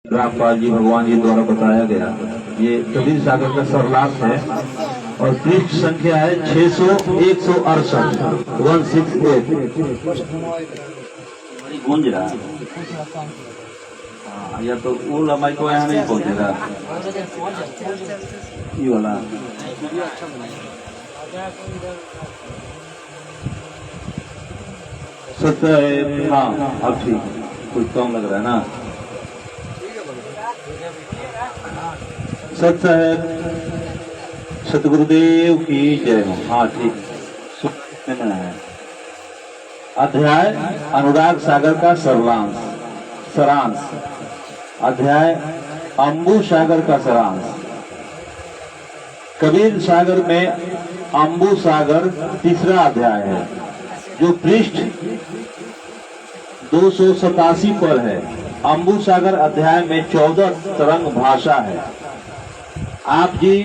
रामपाल जी भगवान जी द्वारा बताया गया। ये कबीर सागर का सरलास है और पृष्ठ संख्या है 168 गूंज रहा है। या तो वो लंबाई को यहाँ नहीं पहुंचेगा ये वाला। सत्य है, हाँ अब ठीक, कुछ कम लग रहा है ना। सत्य है, सतगुरुदेव की जय हो। हाँ ठीक है। अध्याय अनुराग सागर का सारांश। अध्याय अम्बु सागर का सारांश। कबीर सागर में अम्बु सागर तीसरा अध्याय है जो पृष्ठ 287 पर है। अम्बु सागर अध्याय में 14 तरंग भाषा है। आप जी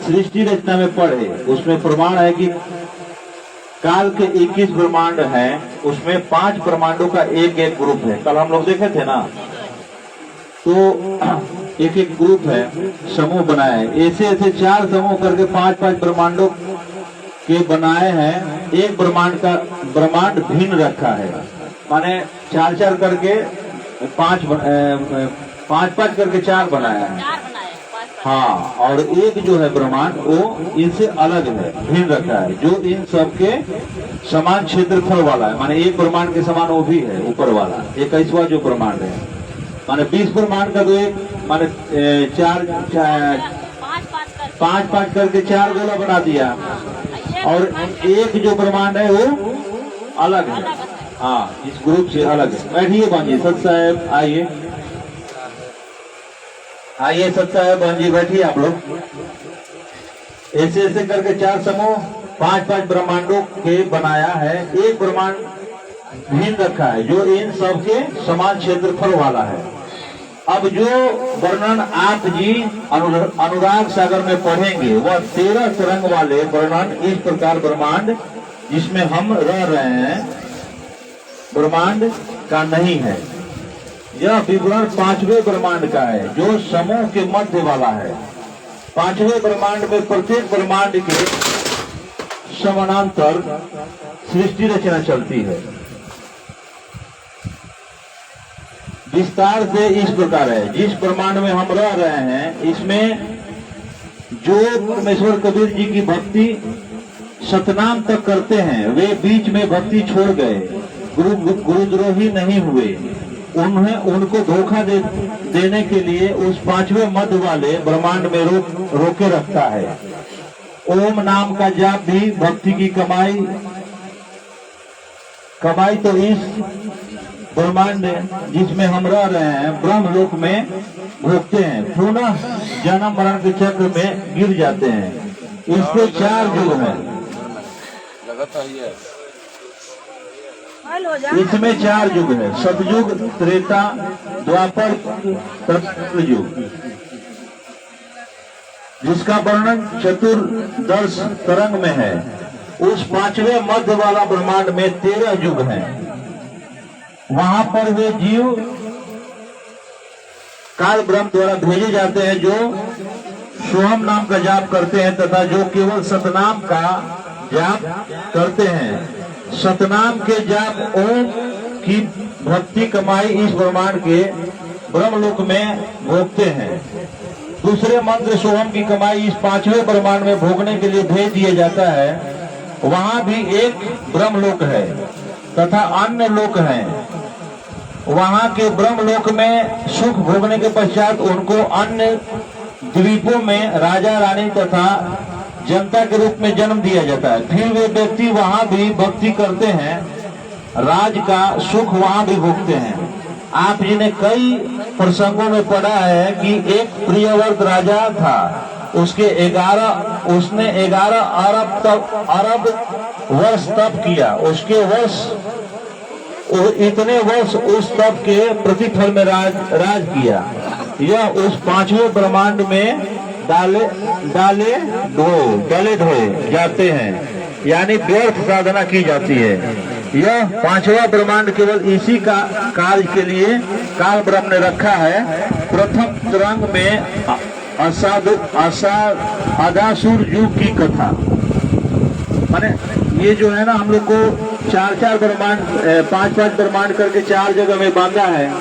सृष्टि रचना में पढ़े, उसमें प्रमाण है कि काल के 21 ब्रह्मांड हैं, उसमें 5 ब्रह्मांडों का एक एक ग्रुप है। कल हम लोग देखे थे ना, तो एक एक ग्रुप है, समूह बनाए हैं। ऐसे ऐसे 4 समूह करके 5-5 ब्रह्मांडों के बनाए हैं। एक ब्रह्मांड भिन्न रखा है, माने 4-4 करके 5-5 करके 4 बनाया है। हाँ, और एक जो है ब्रह्मांड वो इनसे अलग है, भिन्न रखा है, जो इन सब के समान क्षेत्रफल वाला है। माने एक ब्रह्मांड के समान वो भी है ऊपर वाला 21वां जो ब्रह्मांड है। माने 20 ब्रह्मांड का तो एक माने 5-5 करके 4 गोला बना दिया, और एक जो ब्रह्मांड है वो अलग है। हाँ, इस ग्रुप से अलग है। बैठिए बांजी सत साहब, आइए सत साहब बांजी बैठिए आप लोग। ऐसे ऐसे करके 4 समूह 5-5 ब्रह्मांडों के बनाया है। एक ब्रह्मांड भिन्न रखा है जो इन सबके समान क्षेत्रफल वाला है। अब जो वर्णन आप जी अनुराग सागर में पढ़ेंगे वह 13 तरंग वाले वर्णन इस प्रकार ब्रह्मांड जिसमें हम रह रहे हैं ब्रह्मांड का नहीं है। यह विवरण 5वें ब्रह्मांड का है जो समूह के मध्य वाला है। 5वें ब्रह्मांड में प्रत्येक ब्रह्मांड के समानांतर सृष्टि रचना चलती है। विस्तार से इस प्रकार है, जिस ब्रह्मांड में हम रह रहे हैं इसमें जो परमेश्वर कबीर जी की भक्ति सतनाम तक करते हैं वे बीच में भक्ति छोड़ गए, गुरुद्रोही नहीं हुए। उनको धोखा देने के लिए उस 5वें मध्य वाले ब्रह्मांड में रोके रखता है। ओम नाम का जाप भी भक्ति की कमाई तो इस ब्रह्मांड जिसमें हम रह रहे हैं ब्रह्मलोक में भोगते हैं, पुनः जन्म मरण के चक्र में गिर जाते हैं। इसके 4 युग हैं। इसमें 4 युग है, सतयुग, त्रेता, द्वापर, कलयुग, जिसका वर्णन चतुर्दश तरंग में है। उस 5वें मध्य वाला ब्रह्मांड में 13 युग हैं। वहां पर वे जीव काल ब्रह्म द्वारा भेजे जाते हैं जो सोहम नाम का जाप करते हैं तथा जो केवल सतनाम का जाप करते हैं। सतनाम के जाप ओम की भक्ति कमाई इस ब्रह्मांड के ब्रह्मलोक में भोगते हैं। दूसरे मंत्र सोहम की कमाई इस 5वें ब्रह्मांड में भोगने के लिए भेज दिया जाता है। वहां भी एक ब्रह्मलोक है तथा अन्य लोक हैं। वहां के ब्रह्मलोक में सुख भोगने के पश्चात उनको अन्य द्वीपों में राजा रानी तथा जनता के रूप में जन्म दिया जाता है। फिर वे व्यक्ति वहां भी भक्ति करते हैं, राज का सुख वहां भी भोगते हैं। आप जी ने कई प्रसंगों में पढ़ा है कि एक प्रियव्रत राजा था, उसने 11 अरब वर्ष तप किया। उसके इतने वर्ष उस तप के प्रतिफल में राज किया। यह उस 5वें ब्रह्मांड में डाले ढोए जाते हैं, यानी व्यर्थ साधना की जाती है। यह 5वां ब्रह्मांड केवल इसी का कार्य के लिए काल ब्रह्म ने रखा है। प्रथम तरंग में अदासुर युग की कथा। माने ये जो है ना, हम लोग को चार ब्रह्मांड, पांच ब्रह्मांड करके 4 जगह में बांधा है।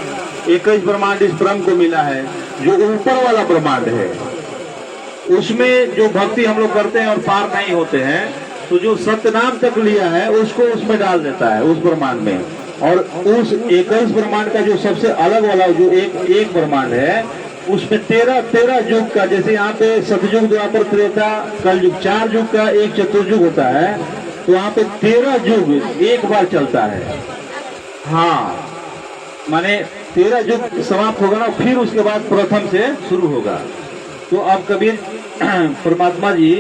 21 ब्रह्मांड इस ब्रह्म को मिला है। जो ऊपर वाला ब्रह्मांड है उसमें जो भक्ति हम लोग करते हैं और पार नहीं होते हैं, तो जो सत्यनाम तक लिया है उसको उसमें डाल देता है, उस ब्रह्मांड में। और उस 21 ब्रह्मांड का जो सबसे अलग वाला जो एक ब्रह्मांड है, उसमें 13 युग का, जैसे यहाँ पे सतयुग, द्वापर, त्रेता, कलयुग, 4 युग का एक चतुर्युग होता है, तो वहाँ पे 13 युग एक बार चलता है। हाँ, माने 13 युग समाप्त होगा ना, फिर उसके बाद प्रथम से शुरू होगा। तो अब कबीर परमात्मा जी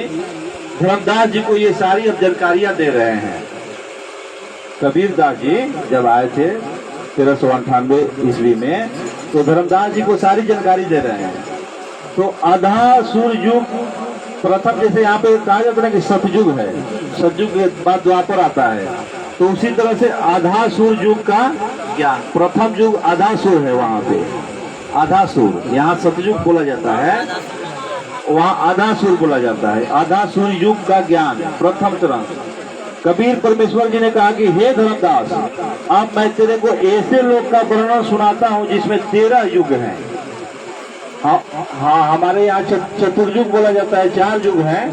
धर्मदास जी को ये सारी अब जानकारियां दे रहे हैं। कबीर दास जी जब आए थे 1398 ईस्वी में, तो धर्मदास जी को सारी जानकारी दे रहे हैं। तो अदासुर युग प्रथम, जैसे यहाँ पे कहा जाता है कि सतयुग है, सतयुग के बाद द्वापर आता है, तो उसी तरह से अदासुर युग का ज्ञान, प्रथम युग अदासुर है। वहाँ पे अदासुर, यहाँ सतयुग बोला जाता है, वहाँ अदासुर बोला जाता है। अदासुर युग का ज्ञान प्रथम तरंग। कबीर परमेश्वर जी ने कहा कि हे धर्मदास, अब मैं तेरे को ऐसे लोग का वर्णन सुनाता हूँ जिसमें 13 युग हैं। हाँ, हमारे यहाँ चतुर्युग बोला जाता है, 4 युग हैं,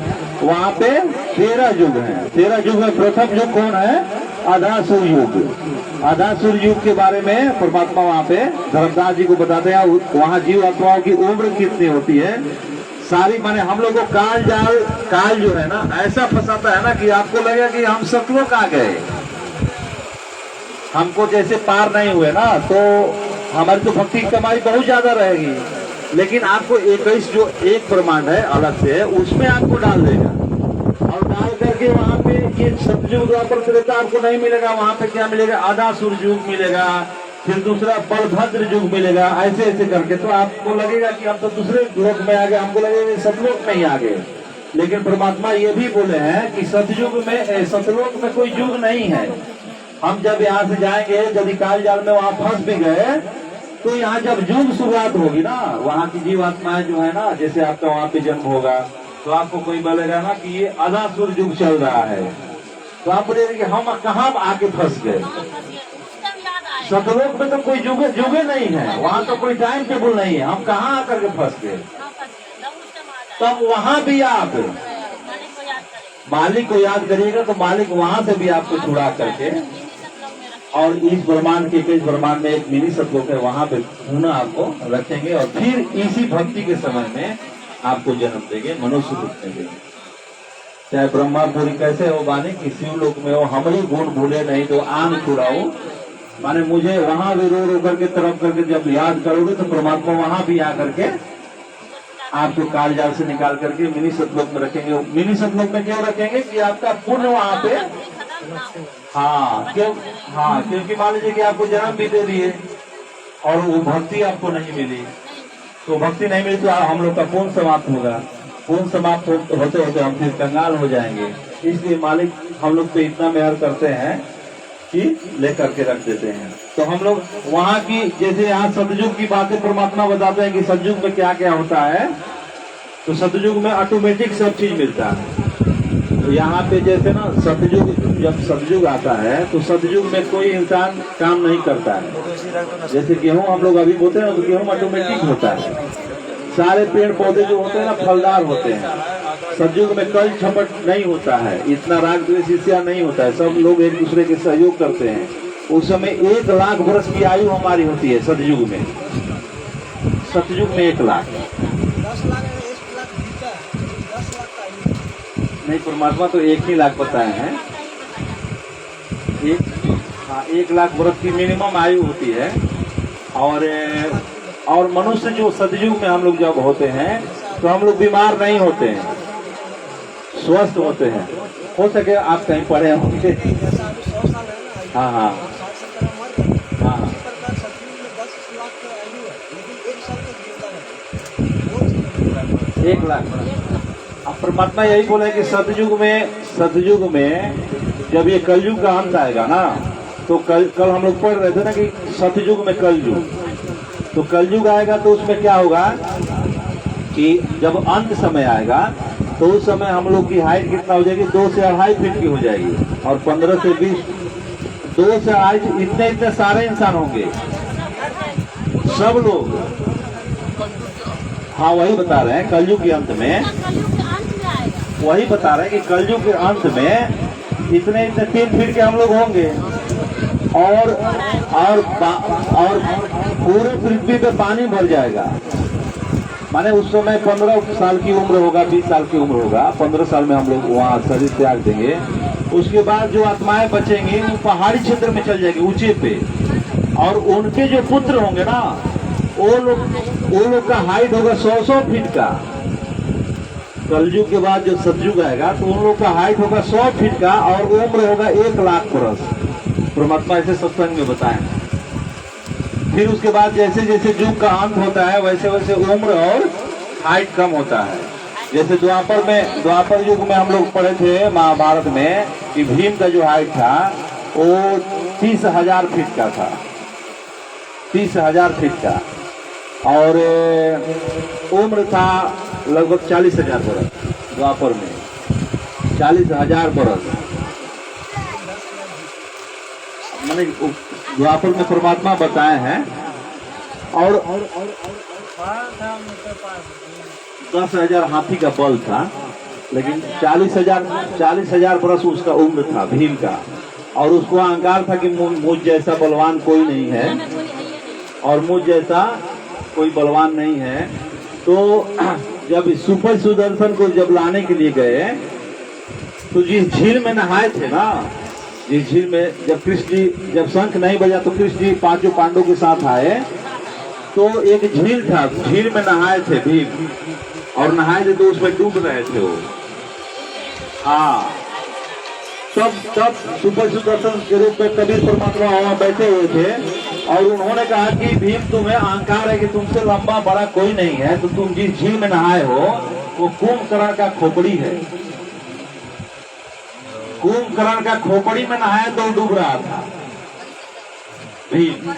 वहाँ पे 13 युग हैं। 13 युग में प्रथम युग कौन है? अदासुर युग। अदासुर युग के बारे में परमात्मा वहाँ पे धर्मदास जी को बताते हैं। वहाँ जीव आत्माओं की उम्र कितनी होती है सारी, माने हम लोग को काल जो है ना ऐसा फंसाता है ना कि आपको लगेगा कि हम सतलोक आ गए, हमको जैसे पार नहीं हुए ना, तो हमारी तो भक्ति की कमाई बहुत ज्यादा रहेगी। लेकिन आपको 21 जो एक ब्रह्मांड है अलग से, उसमें आपको डाल देगा, और डाल करके वहाँ पे ये सतयुग द्वापर त्रेता आपको नहीं मिलेगा। वहाँ पे क्या मिलेगा? अदासुर युग मिलेगा, फिर दूसरा बलभद्र युग मिलेगा, ऐसे ऐसे करके। तो आपको लगेगा कि हम तो दूसरे लोक में आ गए, हमको लगेगा सतलोक में ही आ गए। लेकिन परमात्मा ये भी बोले हैं कि सतयुग में, सतलोक में कोई युग नहीं है। हम जब यहाँ से जाएंगे, यदि काल जाल में वहाँ फंस भी गए, तो यहाँ जब युग शुरुआत होगी ना, वहाँ की जीवात्माएं जो है ना, जैसे आपका वहाँ पे जन्म होगा, तो आपको कोई बोलेगा ना कि ये अदासुर युग चल रहा है, तो आप बोलेंगे कि हम कहाँ आके फंस गए। सतलोक में तो कोई जुगे नहीं है, वहाँ तो कोई टाइम टेबल नहीं है, हम कहाँ आकर के फंस गए। तब वहाँ भी आप मालिक को याद करिएगा, तो मालिक वहाँ से भी आपको छुड़ा करके, और इस ब्रह्मांड के, इस ब्रह्मांड में एक मिनी सतलोक है, वहाँ पे पुनः आपको रखेंगे, और फिर इसी भक्ति के समय में आपको जन्म देंगे, मनुष्य रूप में देंगे। चाहे ब्रह्मापुरी कैसे हो बानी, कि शिवलोक में हो, हमारी गुण भूले नहीं तो आन छुड़ाओ, माने मुझे वहां भी रो करके तरफ करके जब याद करोगे, तो परमात्मा वहां भी आकर के आपको काल जाल से निकाल करके मिनी सतलोक में रखेंगे। मिनी सतलोक में क्यों रखेंगे? कि आपका पुण्य वहां पे, क्योंकि मान लीजिए कि आपको जन्म भी दे दिए और वो भक्ति आपको नहीं मिली, तो भक्ति नहीं मिली तो हम लोग का पुण्य समाप्त होगा। पुण्य समाप्त होते होते हम फिर कंगाल हो जाएंगे। इसलिए मालिक हम लोग पे इतना मेहर करते हैं कि लेकर के रख देते हैं। तो हम लोग वहाँ की, जैसे यहाँ सतयुग की बातें परमात्मा बताते हैं कि सतयुग में क्या क्या होता है, तो सतयुग में ऑटोमेटिक सब चीज मिलता है। तो यहाँ पे जैसे ना सतयुग, जब सतयुग आता है तो सतयुग में कोई इंसान काम नहीं करता है। जैसे गेहूं हम लोग अभी बोते हैं, तो गेहूं ऑटोमेटिक होता है। सारे पेड़ पौधे जो होते हैं ना फलदार होते हैं। सतयुग में कल छपट नहीं होता है, इतना राग द्वेष ईर्ष्या नहीं होता है, सब लोग एक दूसरे के सहयोग करते हैं। उस समय 1 लाख वर्ष की आयु हमारी होती है सतयुग में। सतयुग में 1 लाख नहीं, परमात्मा तो 1 ही लाख बताए हैं। 1 लाख वर्ष की मिनिमम आयु होती है। और मनुष्य जो सतयुग में हम लोग जब होते हैं, तो हम लोग बीमार नहीं होते हैं, स्वस्थ होते हैं। हो सके आप कहीं पढ़े होंगे। हाँ 1 लाख। अब परमात्मा यही बोला है कि सतयुग में जब ये कलयुग का अंत आएगा ना, तो कल हम लोग पढ़ रहे थे ना कि सतयुग में कलयुग, तो कलयुग आएगा तो उसमें क्या होगा कि जब अंत समय आएगा तो उस समय हम लोग की हाइट कितना हो जाएगी, 2 से 2.5 फीट की हो जाएगी, और 15 से 20, 2 से 2.5 इतने सारे इंसान होंगे, सब लोग। हाँ वही बता रहे हैं कलयुग के अंत में, वही बता रहे हैं कि कलयुग के अंत में इतने 3 फीट के हम लोग होंगे, और पूरे पृथ्वी पे पानी भर जाएगा। माने उस समय 15 साल की उम्र होगा, 20 साल की उम्र होगा, 15 साल में हम लोग वहाँ शरीर त्याग देंगे। उसके बाद जो आत्माएं बचेंगी वो पहाड़ी क्षेत्र में चल जाएगी, ऊंचे पे, और उनके जो पुत्र होंगे ना, वो लोग का हाइट होगा 100 फीट का। कलयुग के बाद जो सतयुग आएगा तो उन लोग का हाइट होगा 100 फीट का, और उम्र होगा 1 लाख बरस। परमात्मा ऐसे सत्संग में बताएं। फिर उसके बाद जैसे जैसे युग का अंत होता है वैसे वैसे उम्र और हाइट कम होता है। जैसे द्वापर युग में हम लोग पढ़े थे महाभारत में कि भीम का जो हाइट था वो 30,000 फीट का था, 30,000 फीट का, और उम्र था लगभग 40,000 बरस। द्वापर में 40,000 बरस, मैंने द्वापर में परमात्मा बताए हैं। और 10,000 हाथी का बल था, लेकिन 40,000 बरस उसका उम्र था भीम का, और उसको अहंकार था कि मुझ जैसा बलवान कोई नहीं है, और मुझ जैसा कोई बलवान नहीं है। तो जब सुपर सुदर्शन को जब लाने के लिए गए तो जिस झील में नहाए थे ना, जिस झील में जब कृष्ण जी, जब शंख नहीं बजा तो कृष्ण जी 5 पांडवों के साथ आए, तो एक झील था, झील में नहाए थे भीम, और नहाए थे तो उसमें डूब रहे थे वो। हाँ, तब सुपर सुदर्शन के रूप में कबीर परमात्मा वहां बैठे हुए थे, और उन्होंने कहा कि भीम तुम्हें अहंकार है कि तुमसे लंबा बड़ा कोई नहीं है, तो तुम जिस झील में नहाए हो वो कुंभकर्ण का खोपड़ी है। कुंभकर्ण का खोपड़ी में नहाया तो डूब रहा था भीम।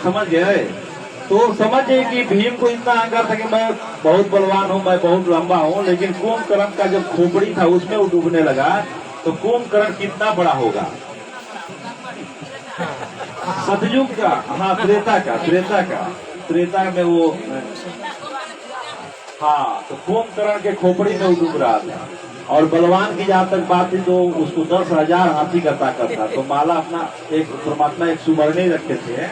समझ गए? तो समझिए कि भीम को इतना अहंकार था कि मैं बहुत बलवान हूँ, मैं बहुत लंबा हूँ, लेकिन कुंभकर्ण का जब खोपड़ी था उसमें वो डूबने लगा, तो कुंभकर्ण कितना बड़ा होगा। सतयुग का, हाँ त्रेता में वो, हाँ, तो कुंभकर्ण के खोपड़ी में वो डूब रहा था। और बलवान की जहाँ तक बात थी तो उसको 10,000 हाथी का ताकत था। तो माला अपना एक परमात्मा एक सुमरनी रखे थे,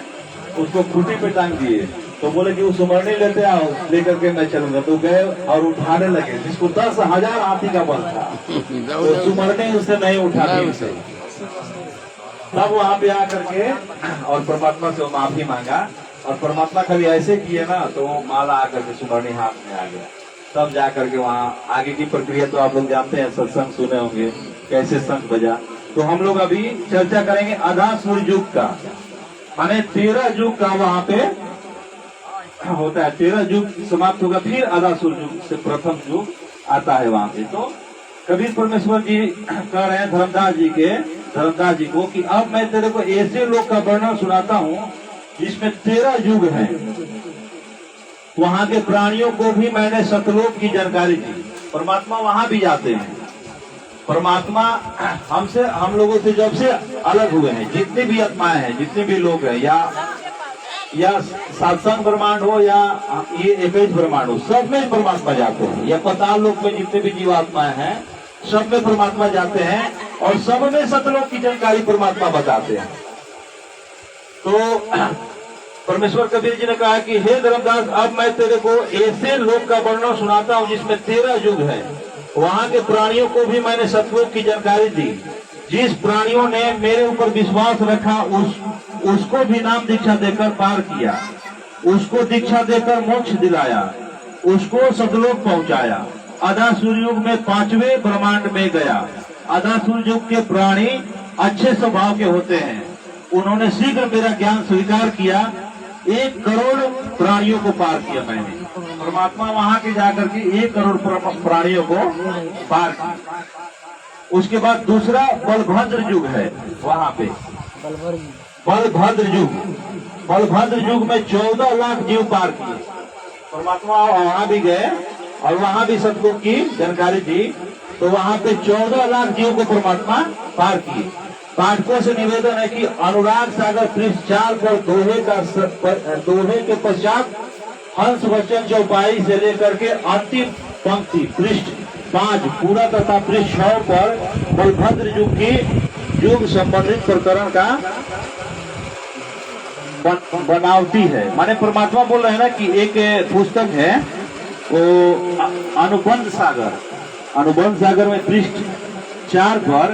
उसको खूंटी पे टांग दिए, तो बोले कि वो सुमरनी लेते आओ, लेकर के मैं चलूंगा। तो गए और उठाने लगे, जिसको 10,000 हाथी का बल था, तो सुमरनी उससे नहीं उठा दी से। तब वहां पे आकर के और परमात्मा से माफी मांगा, और परमात्मा कभी ऐसे किए ना तो माला आकर के सुमरनी हाथ में आ गया। तब जाकर के वहाँ आगे की प्रक्रिया तो आप लोग जानते हैं, सत्संग सुने होंगे कैसे शंख बजा। तो हम लोग अभी चर्चा करेंगे अधासुर युग का, माने 13 युग का वहाँ पे होता है। 13 युग समाप्त होगा, फिर अधासुर युग से प्रथम युग आता है वहाँ पे। तो कबीर परमेश्वर जी कह रहे हैं धर्मदास जी को कि अब मैं तेरे को ऐसे लोग का वर्णन सुनाता हूँ जिसमें 13 युग है। वहाँ के प्राणियों को भी मैंने सतलोक की जानकारी दी। परमात्मा वहाँ भी जाते हैं। परमात्मा हम लोगों से जब से अलग हुए हैं, जितनी भी आत्माएं हैं, जितने भी लोग हैं, या सातसंग ब्रह्मांड हो या ये 21 ब्रह्मांड हो, सब में परमात्मा जाते हैं। या पाताल लोक में जितने भी जीवात्माएं हैं, सब में परमात्मा जाते हैं, और सब में सतलोक की जानकारी परमात्मा बताते हैं। तो परमेश्वर कबीर जी ने कहा कि हे धर्मदास, अब मैं तेरे को ऐसे लोक का वर्णन सुनाता हूँ जिसमें 13 युग है। वहाँ के प्राणियों को भी मैंने सतलोक की जानकारी दी। जिस प्राणियों ने मेरे ऊपर विश्वास रखा उसको भी नाम दीक्षा देकर पार किया, उसको दीक्षा देकर मोक्ष दिलाया, उसको सतलोक पहुँचाया। अधासुर युग में 5वें ब्रह्मांड में गया। अधासुर युग के प्राणी अच्छे स्वभाव के होते हैं। उन्होंने शीघ्र मेरा ज्ञान स्वीकार किया। 1 करोड़ प्राणियों को पार किया मैंने। परमात्मा वहां के जाकर के 1 करोड़ प्राणियों को पार किया। उसके बाद दूसरा बलभद्र युग है, वहां पे बलभद्र युग, बलभद्र युग में 14 लाख जीव पार किए। परमात्मा वहां भी गए और वहां भी सतयुग की जानकारी दी, तो वहां पे 14 लाख जीव को परमात्मा पार किए। पाठकों से निवेदन है कि अनुराग सागर पृष्ठ 4 पर दोहे के पश्चात हंस वचन चौपाई से लेकर के अंतिम पंक्ति पृष्ठ 5 पूरा तथा पृष्ठ 6 पर बलभद्र युग की युग संबंधित प्रकरण का बनावटी है। माने परमात्मा बोल रहे हैं ना कि एक पुस्तक है वो अनुबंध सागर, अनुबंध सागर में पृष्ठ 4 पर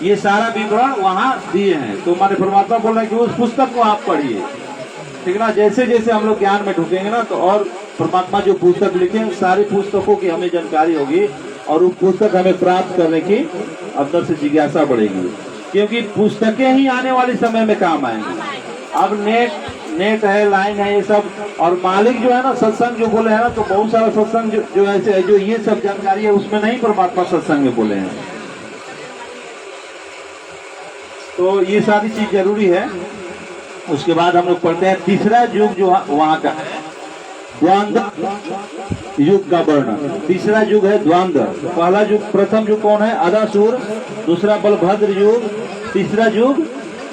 ये सारा विवरण वहां दिए हैं। तो माने परमात्मा बोल रहे हैं कि उस पुस्तक को आप पढ़िए, ठीक ना। जैसे जैसे हम लोग ज्ञान में ढुकेंगे ना तो और परमात्मा जो पुस्तक लिखे हैं सारी पुस्तकों की हमें जानकारी होगी और वो पुस्तक हमें प्राप्त करने की अंदर से जिज्ञासा बढ़ेगी, क्योंकि पुस्तकें ही आने वाले समय में काम आएंगी। अब नेट है, लाइन है, ये सब, और मालिक जो है ना सत्संग जो बोले हैं ना, तो बहुत सारा सत्संग जो ऐसे है जो ये सब जानकारी है उसमें नहीं परमात्मा सत्संग में बोले हैं। तो ये सारी चीज जरूरी है। उसके बाद हम लोग पढ़ते हैं तीसरा युग जो वहां का है द्वांद्व युग का वर्णन। तीसरा युग है द्वांद्व। पहला युग, प्रथम युग कौन है? अदासुर, दूसरा बलभद्र युग, तीसरा युग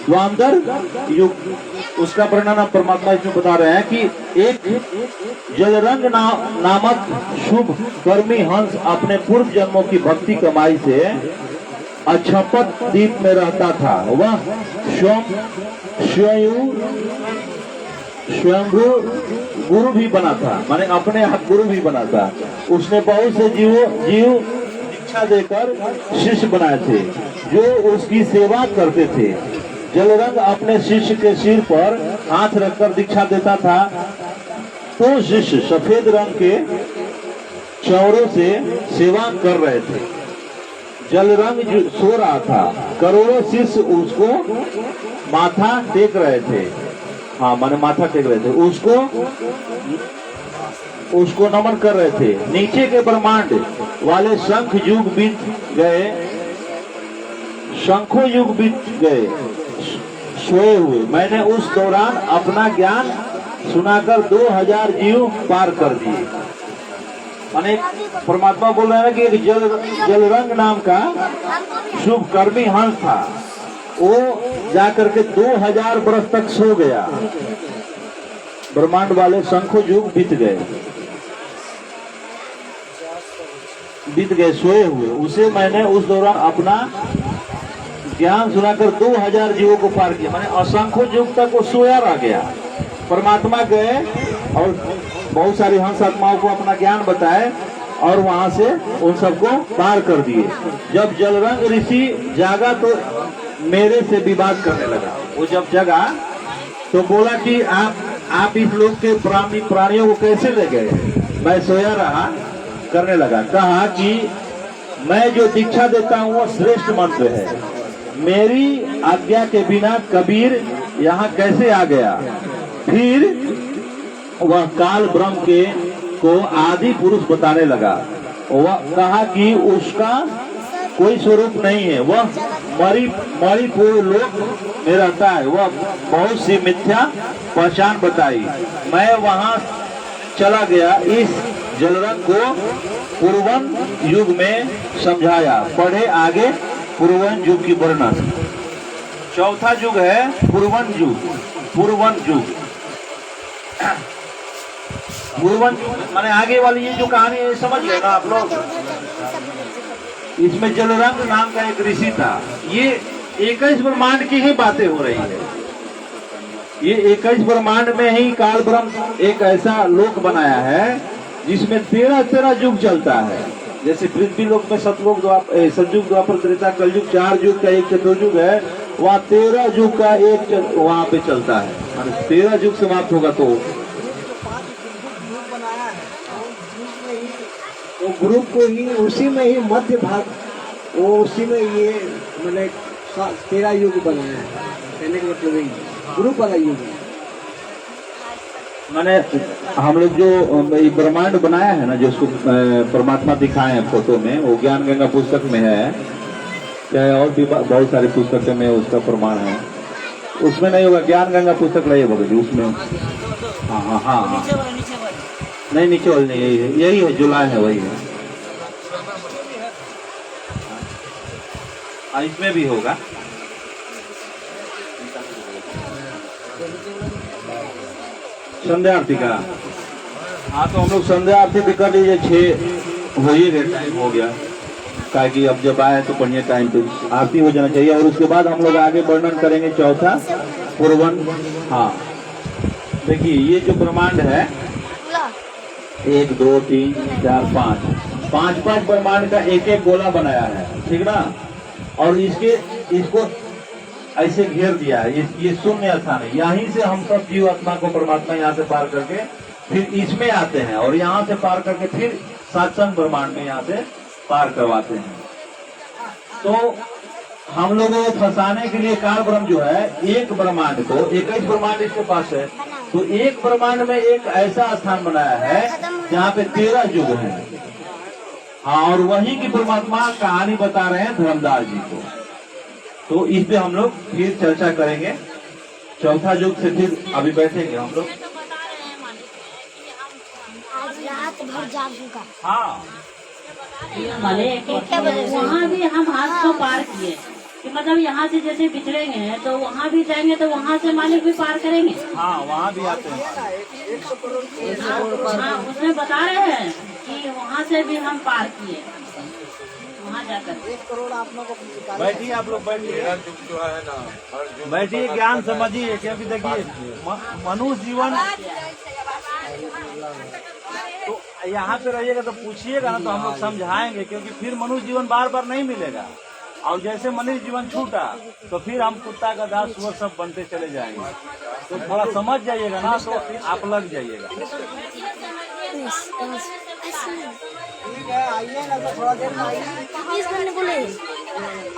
द्वांद्व युग। उसका वर्णन आप परमात्मा इसमें बता रहे हैं कि एक जलरंग नामक शुभ कर्मी हंस अपने पूर्व जन्मों की भक्ति कमाई से अक्षपत द्वीप में रहता था। वह स्वयंभू गुरु भी बना था, माने अपने आप गुरु भी बना था। उसने बहुत से जीव दीक्षा देकर शिष्य बनाए थे जो उसकी सेवा करते थे। जलरंग अपने शिष्य के सिर पर हाथ रखकर दीक्षा देता था तो शिष्य सफेद रंग के चौरों से सेवा कर रहे थे। जलरंग सो रहा था, करोड़ों शिष्य उसको माथा टेक रहे थे। हाँ, माने माथा टेक रहे थे, उसको नमन कर रहे थे। नीचे के ब्रह्मांड वाले शंख युग बीत गए, शंखों युग बीत गए सोए हुए। मैंने उस दौरान अपना ज्ञान सुनाकर 2000 जीव पार कर दिए। माने परमात्मा बोल रहे हैं कि एक जलरंग नाम का शुभ कर्मी हंस था, वो जाकर के 2000 वर्ष तक सो गया। ब्रह्मांड वाले शंखों युग बीत गए सोए हुए। उसे मैंने उस दौरान अपना ज्ञान सुनाकर 2000 जीवों को पार किया। माने असंख्य युग तक वो सोया रह गया। परमात्मा गए और बहुत सारी हंस आत्माओं को अपना ज्ञान बताए और वहां से उन सबको पार कर दिए। जब जलरंग ऋषि जागा तो मेरे से विवाद करने लगा। वो जब जगा तो बोला कि आप इस लोग के प्राणियों को कैसे ले गए? मैं सोया रहा, करने लगा। कहा कि मैं जो दीक्षा देता हूँ वो श्रेष्ठ मंत्र है, मेरी आज्ञा के बिना कबीर यहाँ कैसे आ गया? फिर वह काल ब्रह्म को आदि पुरुष बताने लगा। वह कहा कि उसका कोई स्वरूप नहीं है, वह मणिपुर लोक में रहता है। वह बहुत सी मिथ्या पहचान बताई। मैं वहां चला गया, इस जलरंग को पूर्वन युग में समझाया। पढ़े आगे पूर्वन युग की वर्णन। चौथा युग है पूर्वन युग। पूर्वन माने आगे वाली ये जो कहानी है समझ गए ना आप लोग। इसमें जलरंग नाम का एक ऋषि था। ये 21 ब्रह्मांड की ही बातें हो रही है। ये 21 ब्रह्मांड में ही काल ब्रह्म एक ऐसा लोक बनाया है जिसमें 13 युग चलता है। जैसे पृथ्वी लोक में सतयुग द्वापर त्रेता कलयुग 4 युग का एक चतुर्युग है, वहाँ 13 युग का एक वहाँ पे चलता है। 13 युग समाप्त होगा तो वो ग्रुप को ही उसी में ही मध्य भाग, वो उसी में ये मैंने 13 युग बनाया है। कहने का मतलब यही ग्रुप वाला युग है। मैंने हम लोग जो ब्रह्मांड बनाया है ना, जिसको परमात्मा दिखाए हैं फोटो में, वो ज्ञान गंगा पुस्तक में है, चाहे और भी बहुत सारी पुस्तकों में उसका प्रमाण है। उसमें नहीं होगा, ज्ञान गंगा पुस्तक लाइए भगत जी उसमें। हाँ हाँ हाँ हाँ, नहीं नीचे वाली नहीं, यही है जो लाए हैं वही है। हाँ इसमें भी होगा। संध्या आरती का, हाँ तो हम लोग संध्या आरती भी कर लीजिए, 6 हो ही गए, टाइम हो गया। काहे कि अब जब आए तो बढ़िया टाइम पे आरती हो जाना चाहिए, और उसके बाद हम लोग आगे वर्णन करेंगे चौथा पूर्वन। हाँ देखिए ये जो ब्रह्मांड है 1 2 3 4 5 ब्रह्मांड का एक एक गोला बनाया है, ठीक ना। और इसको ऐसे घेर दिया है, ये शून्य स्थान है, यहीं से हम सब जीव आत्मा को परमात्मा यहाँ से पार करके फिर इसमें आते हैं, और यहाँ से पार करके फिर सत्संग ब्रह्मांड में यहाँ से पार करवाते हैं। तो हम लोगों को फंसाने के लिए काल ब्रह्म जो है, एक ब्रह्मांड को 21 ब्रह्मांड इसके पास है, तो एक ब्रह्मांड में एक ऐसा स्थान बनाया है जहाँ पे 13 युग है। हाँ, और वही की परमात्मा कहानी बता रहे हैं धर्मदास जी को। तो इस पे हम लोग फिर चर्चा करेंगे, चौथा युग से फिर अभी बैठेंगे हम लोग। आज रात भर जागूंगा। हाँ वहाँ भी हम हाथ को पार किए कि मतलब यहाँ से जैसे बिछड़ेंगे तो वहाँ भी जाएंगे, तो वहाँ से मालिक भी पार करेंगे। हाँ वहाँ भी आते हैं। हाँ उसमें बता रहे हैं कि वहाँ से भी हम पार किए, वहाँ जाकर। 1 करोड़ आप लोगों को बैठिए आप लोग, बैठिए बैठिए, ज्ञान समझिए, क्योंकि देखिए मनुष्य जीवन तो यहाँ पे रहिएगा तो पूछिएगा ना, तो हम लोग समझाएंगे, क्योंकि फिर मनुष्य जीवन बार बार नहीं मिलेगा। और जैसे मनुष्य जीवन छूटा तो फिर हम कुत्ता का दास सुअर सब बनते चले जाएंगे। तो थोड़ा समझ जाइएगा ना, तो आप लग जाइएगा। ठीक है, आइए ना तो थोड़ा देर में आइए।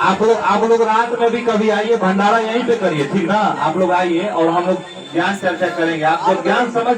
आप लोग रात में भी कभी आइए, भंडारा यहीं पे करिए, ठीक ना। आप लोग आइए और हम लोग ज्ञान चर्चा करेंगे। आप जब ज्ञान समझ